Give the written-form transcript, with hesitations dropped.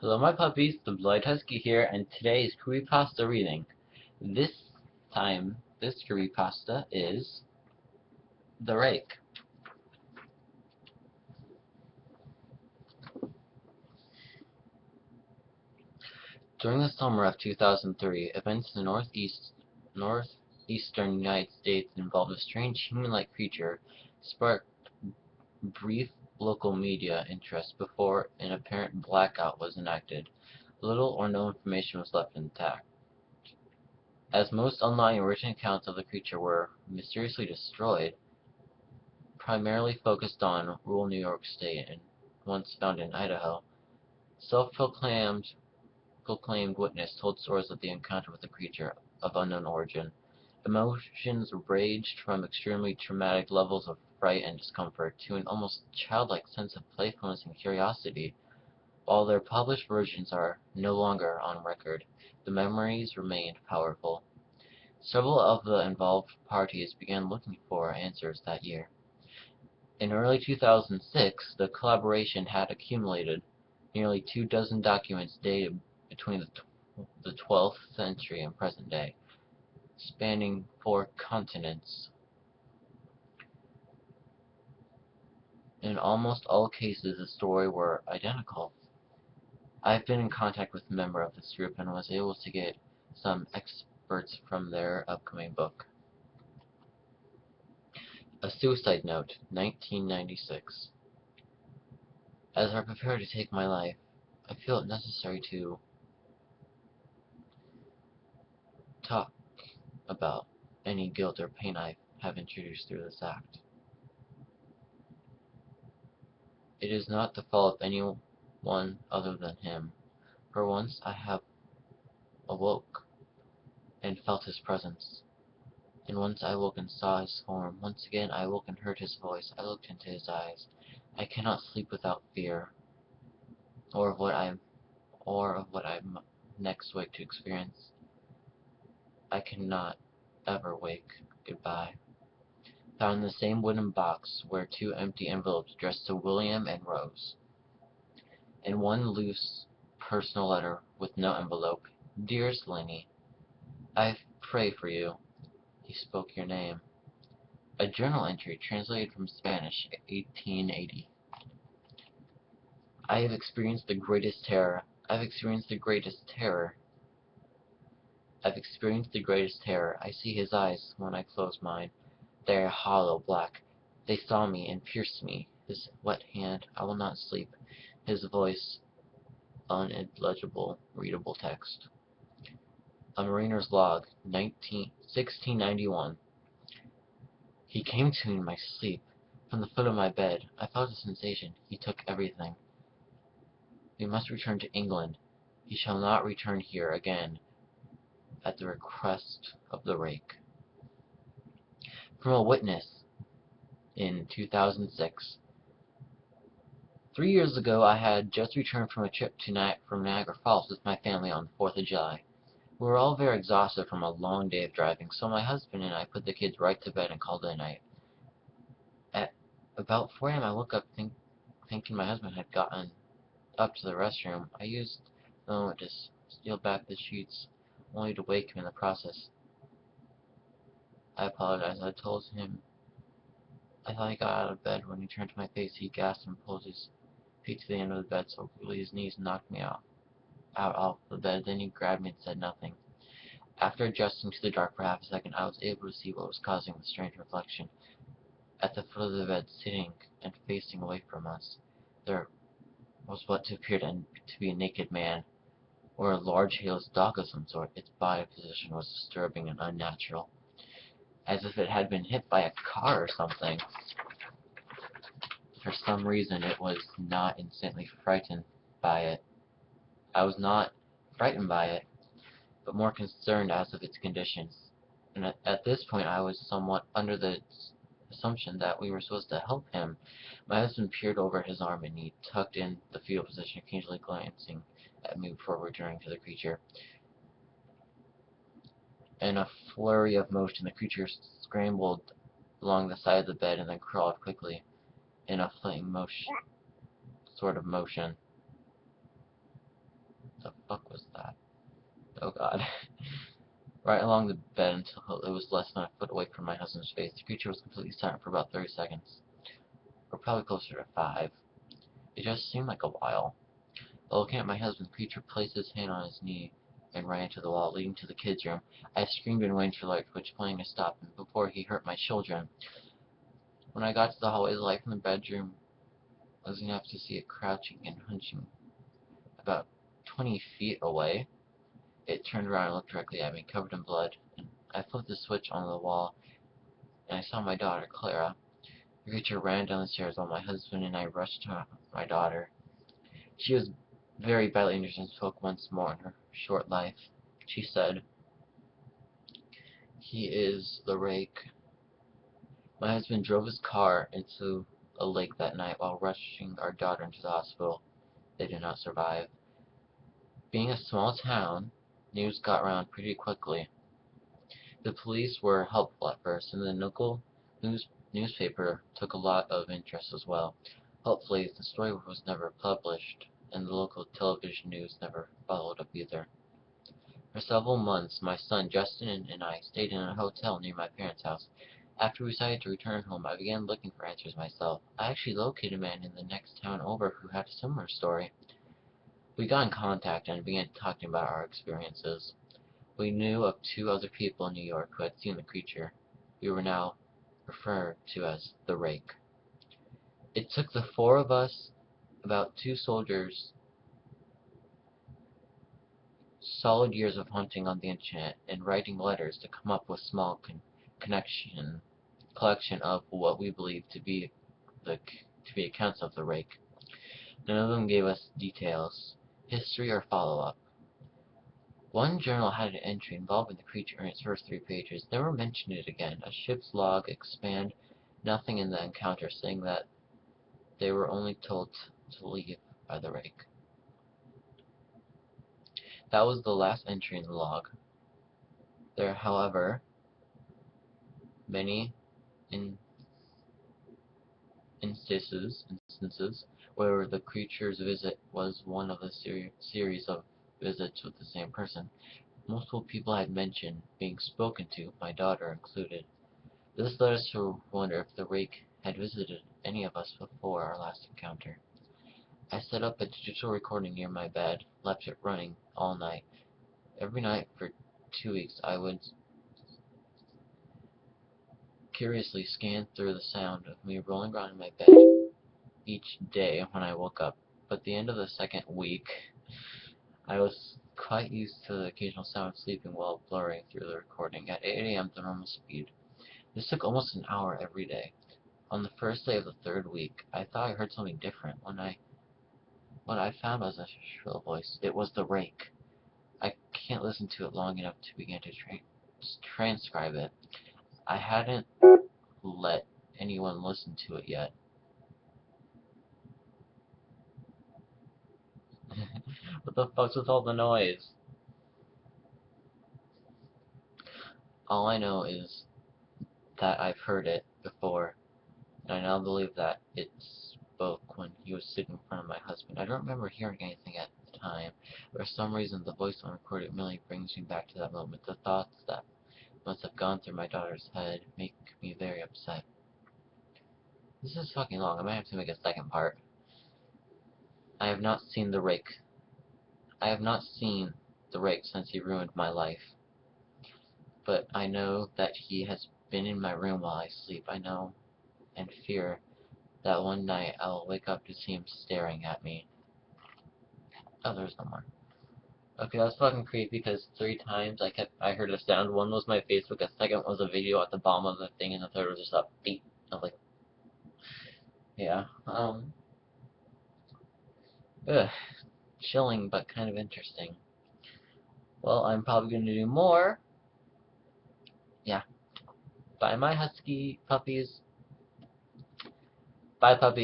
Hello my puppies, the Blood Husky here, and today is CreepyPasta reading. This time, this CreepyPasta is the Rake. During the summer of 2003, events in the northeastern United States involved a strange human-like creature sparked brief local media interest before an apparent blackout was enacted. Little or no information was left intact, as most online written accounts of the creature were mysteriously destroyed, primarily focused on rural New York State and once found in Idaho. Self-proclaimed witness told stories of the encounter with a creature of unknown origin. Emotions ranged from extremely traumatic levels of fright and discomfort to an almost childlike sense of playfulness and curiosity. While their published versions are no longer on record, the memories remained powerful. Several of the involved parties began looking for answers that year. In early 2006, the collaboration had accumulated nearly 24 documents dated between the 12th century and present day, spanning 4 continents. In almost all cases, the stories were identical. I've been in contact with a member of this group and was able to get some excerpts from their upcoming book. A Suicide Note, 1996. As I prepare to take my life, I feel it necessary to talk about any guilt or pain I have introduced through this act. It is not the fault of anyone other than him. For once I have awoke and felt his presence. And once I awoke and saw his form. Once again I awoke and heard his voice. I looked into his eyes. I cannot sleep without fear, or of what I next wake to experience. I cannot ever wake. Goodbye. Found in the same wooden box were 2 empty envelopes addressed to William and Rose, and one loose personal letter with no envelope. Dearest Lenny, I pray for you. He spoke your name. A journal entry translated from Spanish, 1880. I have experienced the greatest terror. I've experienced the greatest terror. I've experienced the greatest terror. I see his eyes when I close mine. They are hollow black. They saw me and pierced me. His wet hand. I will not sleep. His voice. Unintelligible, readable text. A Mariner's Log, 1691. He came to me in my sleep. From the foot of my bed, I felt a sensation. He took everything. We must return to England. He shall not return here again. At the request of the Rake. From a witness in 2006. 3 years ago, I had just returned from a trip from Niagara Falls with my family on the 4th of July. We were all very exhausted from a long day of driving, so my husband and I put the kids right to bed and called it a night. At about 4 a.m. I woke up thinking my husband had gotten up to the restroom. I used the moment to steal back the sheets, only to wake him in the process. I apologized. I told him I thought he got out of bed. When he turned to my face, he gasped and pulled his feet to the end of the bed so quickly his knees knocked me out off the bed. Then he grabbed me and said nothing. After adjusting to the dark for half a second, I was able to see what was causing the strange reflection. At the foot of the bed, sitting and facing away from us, there was what appeared to be a naked man, or a large hairless dog of some sort. Its body position was disturbing and unnatural, as if it had been hit by a car or something. For some reason, it was not instantly frightened by it. I was not frightened by it, but more concerned as of its conditions. And at this point, I was somewhat under the assumption that we were supposed to help him. My husband peered over his arm and he tucked in the fetal position, occasionally glancing at me before returning to the creature. In a flurry of motion, the creature scrambled along the side of the bed and then crawled quickly in a flitting motion. Oh god. Right along the bed until it was less than a foot away from my husband's face. The creature was completely silent for about 30 seconds. Or probably closer to 5. It just seemed like a while. While looking at my husband, the creature placed his hand on his knee and ran to the wall, leading to the kids' room. I screamed and waited for the light switch playing to stop him before he hurt my children. When I got to the hallway, the light from the bedroom was enough to see it crouching and hunching about 20 feet away. It turned around and looked directly at me, covered in blood. And I flipped the switch on the wall, and I saw my daughter, Clara. The creature ran down the stairs while my husband and I rushed to my daughter. She was very badly injured and spoke once more in her short life. She said, "He is the Rake." My husband drove his car into a lake that night while rushing our daughter into the hospital. They did not survive. Being a small town, news got around pretty quickly. The police were helpful at first, and the local newspaper took a lot of interest as well. Hopefully, the story was never published, and the local television news never followed up either. For several months, my son Justin and I stayed in a hotel near my parents' house. After we decided to return home, I began looking for answers myself. I actually located a man in the next town over who had a similar story. We got in contact and began talking about our experiences. We knew of 2 other people in New York who had seen the creature. We were now referred to as the Rake. It took the 4 of us about 2 soldiers solid years of hunting on the internet and writing letters to come up with small collection of what we believed to be accounts of the Rake. None of them gave us details, history, or follow-up. One journal had an entry involving the creature in its first 3 pages, never mentioned it again. A ship's log expand, nothing in the encounter, saying that they were only told to leave by the Rake. That was the last entry in the log. There are, however, many instances where the creature's visit was one of a series of visits with the same person. Multiple people had mentioned being spoken to, my daughter included. This led us to wonder if the Rake had visited any of us before our last encounter. I set up a digital recording near my bed, left it running all night. Every night for 2 weeks I would curiously scan through the sound of me rolling around in my bed each day when I woke up. But at the end of the 2nd week, I was quite used to the occasional sound of sleeping while blurring through the recording at 8 a.m. the normal speed. This took almost an hour every day. On the first day of the 3rd week, I thought I heard something different. What I found was a shrill voice. It was the Rake. I can't listen to it long enough to begin to transcribe it. I hadn't let anyone listen to it yet. What the fuck's with all the noise? All I know is that I've heard it before, and I now believe that it spoke when he was sitting in front of my husband. I don't remember hearing anything at the time, but for some reason the voice on recorded immediately brings me back to that moment. The thoughts that must have gone through my daughter's head make me very upset. This is fucking long. I might have to make a second part. I have not seen the Rake. I have not seen the Rake since he ruined my life. But I know that he has been in my room while I sleep. I know and fear that one night I'll wake up to see him staring at me. Oh, there's no more. Okay, that was fucking creepy because 3 times I heard a sound. One was my Facebook, a second was a video at the bottom of the thing, and the third was just a beep. I was like, yeah, ugh, chilling but kind of interesting. Well, I'm probably gonna do more. Yeah. Bye, my husky puppies. Bye, puppies.